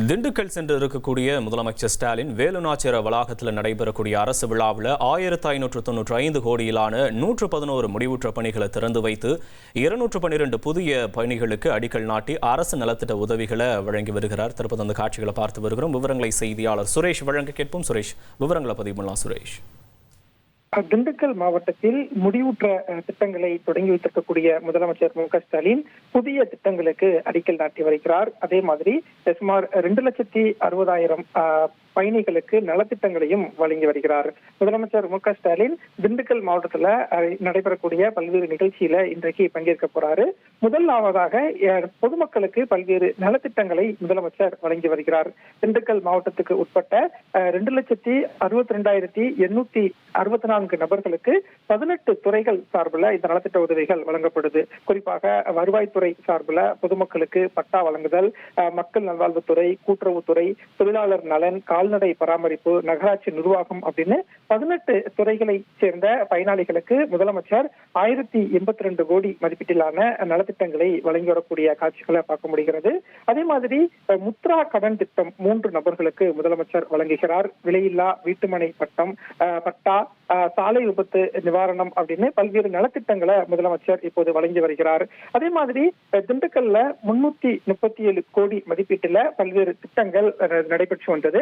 திண்டுக்கல் சென்று இருக்கக்கூடிய முதலமைச்சர் ஸ்டாலின் வேலுநாச்சியார் வளாகத்தில் நடைபெறக்கூடிய அரசு விழாவில் 1595 கோடியிலான 111 முடிவுற்ற பணிகளை திறந்து வைத்து 212 புதிய பணிகளுக்கு அடிக்கல் நாட்டி அரசு நலத்திட்ட உதவிகளை வழங்கி வருகிறார். தற்போது அந்த காட்சிகளை பார்த்து வருகிறோம். விவரங்களை செய்தியாளர் சுரேஷ் வழங்க கேட்போம். சுரேஷ், விவரங்களை பதிவு பண்ணலாம். சுரேஷ், திண்டுக்கல் மாவட்டத்தில் முடிவுற்ற திட்டங்களை தொடங்கி வைத்திருக்கக்கூடிய முதலமைச்சர் மு.க.ஸ்டாலின் புதிய திட்டங்களுக்கு அடிக்கல் நாட்டி வருகிறார். அதே மாதிரி சுமார் 2,60,000 பயணிகளுக்கு நலத்திட்டங்களையும் வழங்கி வருகிறார். முதலமைச்சர் மு.க.ஸ்டாலின் திண்டுக்கல் மாவட்டத்துல நடைபெறக்கூடிய பல்வேறு நிகழ்ச்சியில இன்றைக்கு பங்கேற்க போறாரு. முதலாவதாக பொதுமக்களுக்கு பல்வேறு நலத்திட்டங்களை முதலமைச்சர் வழங்கி வருகிறார். திண்டுக்கல் மாவட்டத்துக்கு உட்பட்ட 2,62,864 நபர்களுக்கு 18 துறைகள் சார்பில் இந்த நலத்திட்ட உதவிகள் வழங்கப்படுது. குறிப்பாக வருவாய்த்துறை சார்பில் பொதுமக்களுக்கு பட்டா வழங்குதல், மக்கள் நல்வாழ்வுத்துறை, கூட்டுறவுத்துறை, தொழிலாளர் நலன், கால்நடை பராமரிப்பு, நகராட்சி நிர்வாகம் அப்படின்னு 18 துறைகளை சேர்ந்த பயனாளிகளுக்கு முதலமைச்சர் 1082 கோடி மதிப்பீட்டிலான நலத்திட்டங்களை வழங்கி வரக்கூடிய காட்சிகளை பார்க்க முடிகிறது. அதே மாதிரி முத்ரா கடன் திட்டம் 3 நபர்களுக்கு முதலமைச்சர் வழங்குகிறார். விலையில்லா வீட்டுமனை பட்டா, சாலை விபத்து நிவாரணம் அப்படின்னு பல்வேறு நலத்திட்டங்களை முதலமைச்சர் இப்போது வழங்கி வருகிறார். அதே மாதிரி திண்டுக்கல்ல 337 கோடி மதிப்பீட்டுல பல்வேறு திட்டங்கள் நடைபெற்று வந்தது.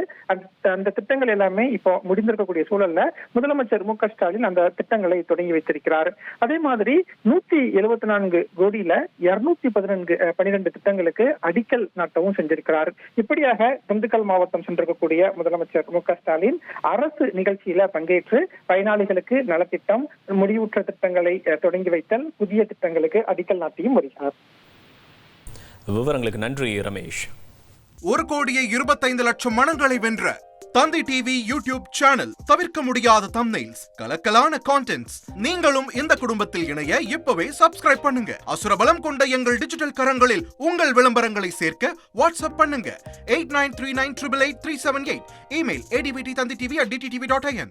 அந்த திட்டங்கள் எல்லாமே இப்போ முடிந்திருக்கக்கூடிய சூழல்ல முதலமைச்சர் மு.க.ஸ்டாலின் அந்த திட்டங்களை தொடங்கி வைத்திருக்கிறார். அதே மாதிரி 174 கோடியில 212 திட்டங்களுக்கு அடிக்கல் நாட்டவும் செஞ்சிருக்கிறார். இப்படியாக திண்டுக்கல் மாவட்டம் சென்றிருக்கக்கூடிய முதலமைச்சர் மு.க.ஸ்டாலின் அரசு நிகழ்ச்சியில பங்கேற்று பயனாளிகளுக்கு நலத்திட்டம், முடிவுற்ற திட்டங்களை தொடங்கி வைத்தல், புதிய திட்டங்களுக்கு அடிக்கல் நாட்டியும் வருகிறார். விவரங்களுக்கு நன்றி ரமேஷ். 1,25,00,000 மனங்களை வென்ற தந்தி டிவி யூடியூப் சேனல். தவிர்க்க முடியாத தம்ப்நெயில்ஸ், கலக்கலான கான்டென்ட்ஸ். நீங்களும் இந்த குடும்பத்தில் இணைய இப்பவே சப்ஸ்கிரைப் பண்ணுங்க. அசுரபலம் கொண்ட எங்கள் டிஜிட்டல் கரங்களில் உங்கள் விளம்பரங்களை சேர்க்க வாட்ஸ்அப் பண்ணுங்க. 8939888378. Email advtthanditv@dttv.in.